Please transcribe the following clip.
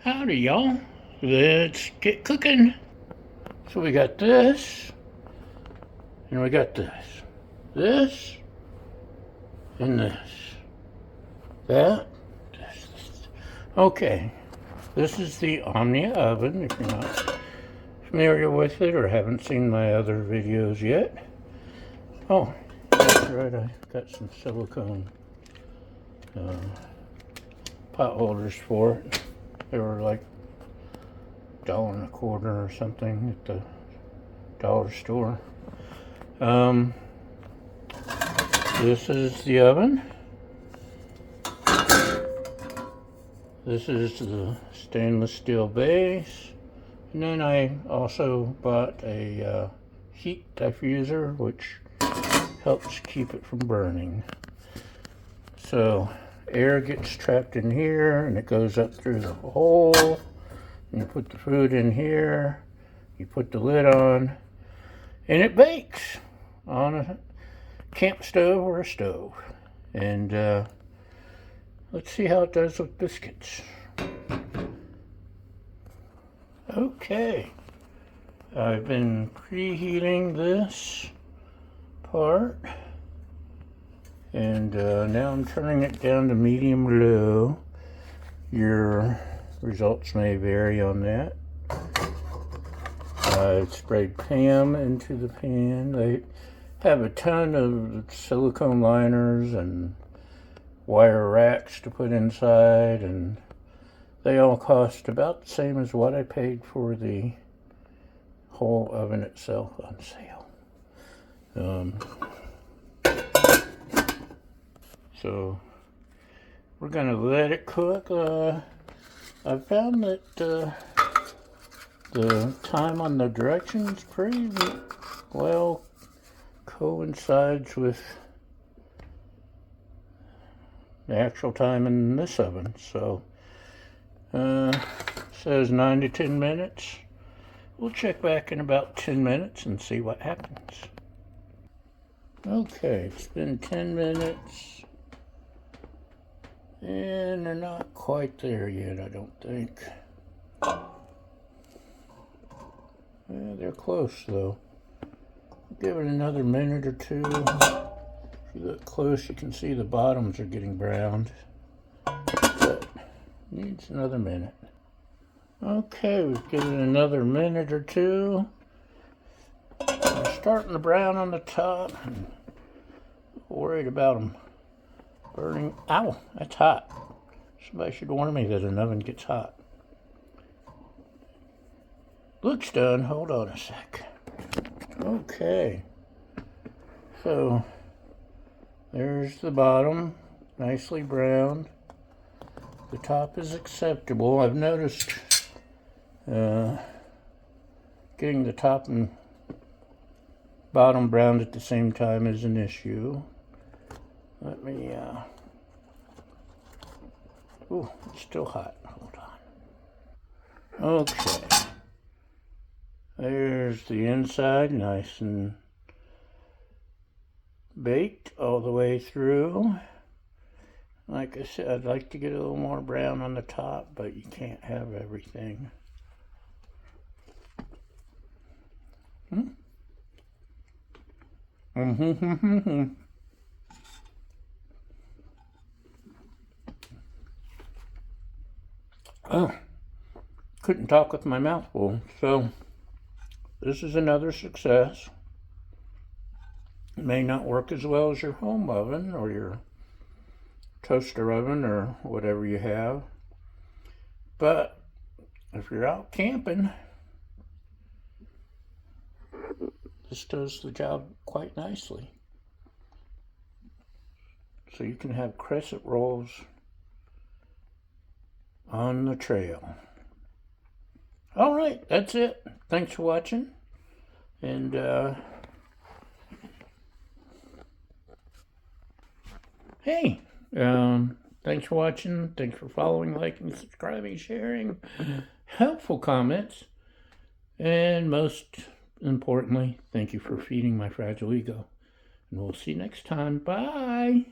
Howdy, y'all. Let's get cooking. So we got this, and we got this, and this. That, this. Okay, this is the Omnia Oven, if you're not familiar with it or haven't seen my other videos yet. Oh, that's right, I got some silicone pot holders for it. They were like $1.25 or something at the dollar store. This is the oven. This is the stainless steel base. And then I also bought a heat diffuser, which helps keep it from burning. So air gets trapped in here and it goes up through the hole. And you put the food in here, you put the lid on, and it bakes on a camp stove or a stove. And let's see how it does with biscuits. Okay, I've been preheating this part, and now I'm turning it down to medium-low. Your results may vary on that. I sprayed Pam into the pan. They have a ton of silicone liners and wire racks to put inside, and they all cost about the same as what I paid for the whole oven itself on sale. So we're gonna let it cook. I found that the time on the directions pretty well coincides with the actual time in this oven. So says 9 to 10 minutes. We'll check back in about 10 minutes and see what happens. Okay, it's been 10 minutes. And they're not quite there yet, I don't think. Yeah, they're close though. Give it another minute or two. If you look close, you can see the bottoms are getting browned. But needs another minute. Okay, we've given it another minute or two. They're starting to brown on the top. I'm worried about them burning. Ow, that's hot. Somebody should warn me that an oven gets hot. Looks done. Hold on a sec. Okay. So, there's the bottom. Nicely browned. The top is acceptable. I've noticed getting the top and bottom browned at the same time is an issue. Let me, ooh, it's still hot. Hold on. Okay. There's the inside, nice and baked all the way through. Like I said, I'd like to get a little more brown on the top, but you can't have everything. Oh, couldn't talk with my mouth full. So this is another success. It may not work as well as your home oven or your toaster oven or whatever you have, but if you're out camping, this does the job quite nicely. So you can have crescent rolls on the trail. All right, that's it. Thanks for watching, and hey, thanks for watching. Thanks for following, liking, subscribing, sharing, helpful comments, and most importantly, thank you for feeding my fragile ego. And we'll see you next time. Bye.